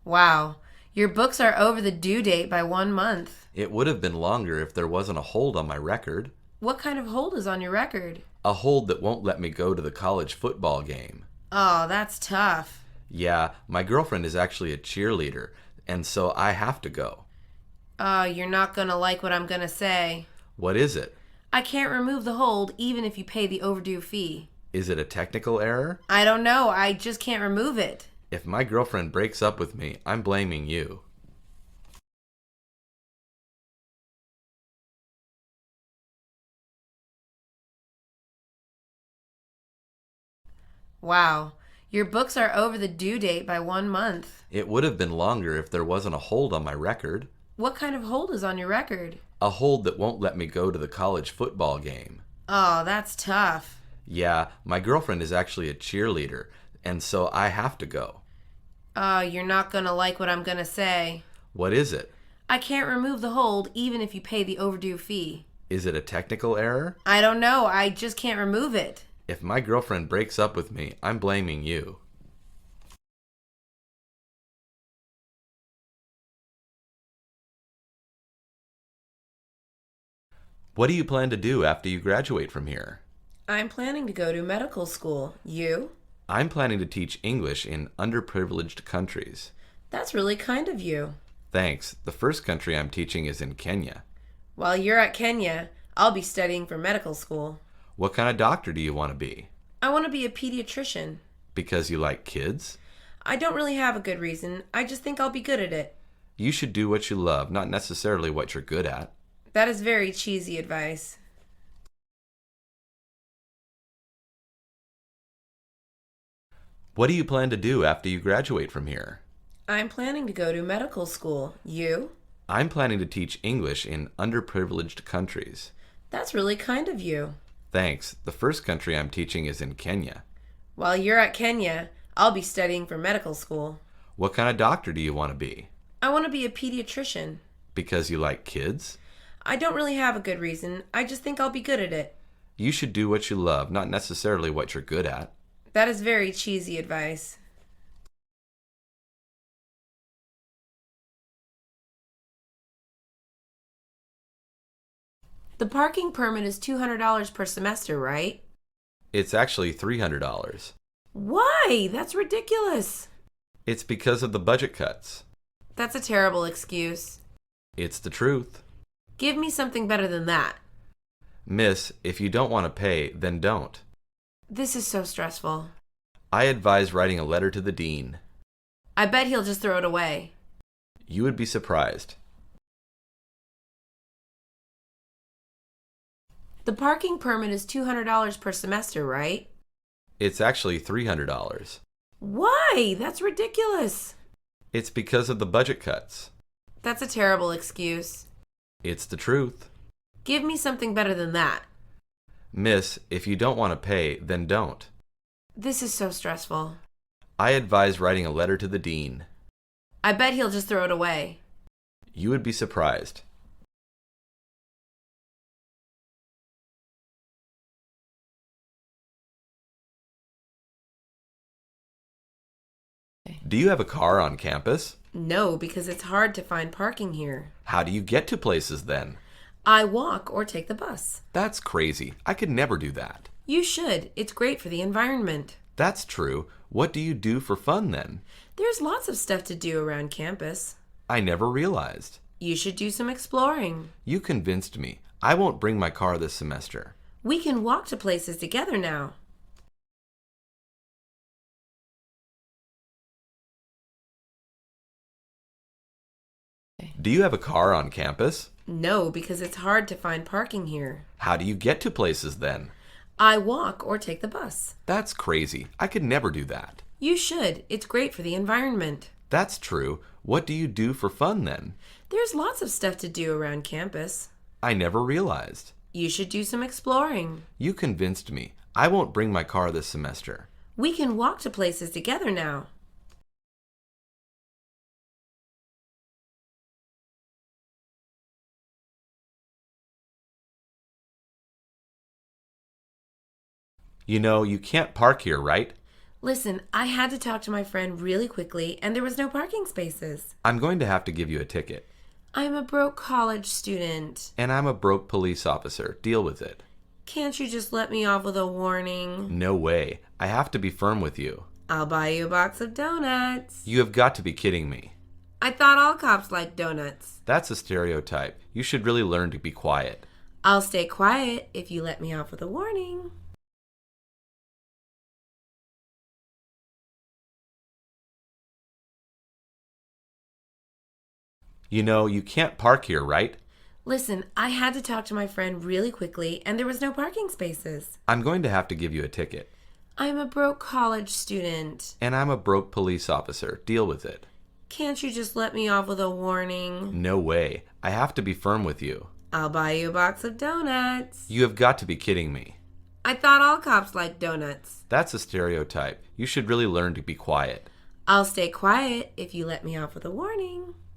Wow, your books are over the due date by 1 month. It would have been longer if there wasn't a hold on my record. What kind of hold is on your record? A hold that won't let me go to the college football game. Oh, that's tough. Yeah, my girlfriend is actually a cheerleader, and so I have to go. Oh, you're not gonna like what I'm gonna say. What is it? I can't remove the hold even if you pay the overdue fee. Is it a technical error? I don't know, I just can't remove it. If my girlfriend breaks up with me, I'm blaming you. Wow, your books are over the due date by 1 month. It would have been longer if there wasn't a hold on my record. What kind of hold is on your record? A hold that won't let me go to the college football game. Oh, that's tough. Yeah, my girlfriend is actually a cheerleader, and so I have to go. Oh, you're not gonna like what I'm gonna say. What is it? I can't remove the hold even if you pay the overdue fee. Is it a technical error? I don't know, I just can't remove it. If my girlfriend breaks up with me, I'm blaming you. What do you plan to do after you graduate from here? I'm planning to go to medical school. You? I'm planning to teach English in underprivileged countries. That's really kind of you. Thanks. The first country I'm teaching is in Kenya. While you're at Kenya, I'll be studying for medical school. What kind of doctor do you want to be? I want to be a pediatrician. Because you like kids? I don't really have a good reason. I just think I'll be good at it. You should do what you love, not necessarily what you're good at. That is very cheesy advice. What do you plan to do after you graduate from here? I'm planning to go to medical school. You? I'm planning to teach English in underprivileged countries. That's really kind of you. Thanks. The first country I'm teaching is in Kenya. While you're at Kenya, I'll be studying for medical school. What kind of doctor do you want to be? I want to be a pediatrician. Because you like kids? I don't really have a good reason. I just think I'll be good at it. You should do what you love, not necessarily what you're good at. That is very cheesy advice. The parking permit is $200 per semester, right? It's actually $300. Why? That's ridiculous. It's because of the budget cuts. That's a terrible excuse. It's the truth. Give me something better than that. Miss, if you don't want to pay, then don't. This is so stressful. I advise writing a letter to the dean. I bet he'll just throw it away. You would be surprised. The parking permit is $200 per semester, right? It's actually $300. Why? That's ridiculous. It's because of the budget cuts. That's a terrible excuse. It's the truth. Give me something better than that. Miss, if you don't want to pay, then don't. This is so stressful. I advise writing a letter to the dean. I bet he'll just throw it away. You would be surprised. Do you have a car on campus? No, because it's hard to find parking here. How do you get to places then? I walk or take the bus. That's crazy. I could never do that. You should. It's great for the environment. That's true. What do you do for fun then? There's lots of stuff to do around campus. I never realized. You should do some exploring. You convinced me. I won't bring my car this semester. We can walk to places together now. Do you have a car on campus? No, because it's hard to find parking here. How do you get to places then? I walk or take the bus. That's crazy. I could never do that. You should. It's great for the environment. That's true. What do you do for fun then? There's lots of stuff to do around campus. I never realized. You should do some exploring. You convinced me. I won't bring my car this semester. We can walk to places together now. You know, you can't park here, right? Listen, I had to talk to my friend really quickly, and there was no parking spaces. I'm going to have to give you a ticket. I'm a broke college student. And I'm a broke police officer. Deal with it. Can't you just let me off with a warning? No way. I have to be firm with you. I'll buy you a box of donuts. You have got to be kidding me. I thought all cops liked donuts. That's a stereotype. You should really learn to be quiet. I'll stay quiet if you let me off with a warning. You know, you can't park here, right? Listen, I had to talk to my friend really quickly, and there was no parking spaces. I'm going to have to give you a ticket. I'm a broke college student. And I'm a broke police officer. Deal with it. Can't you just let me off with a warning? No way. I have to be firm with you. I'll buy you a box of donuts. You have got to be kidding me. I thought all cops liked donuts. That's a stereotype. You should really learn to be quiet. I'll stay quiet if you let me off with a warning.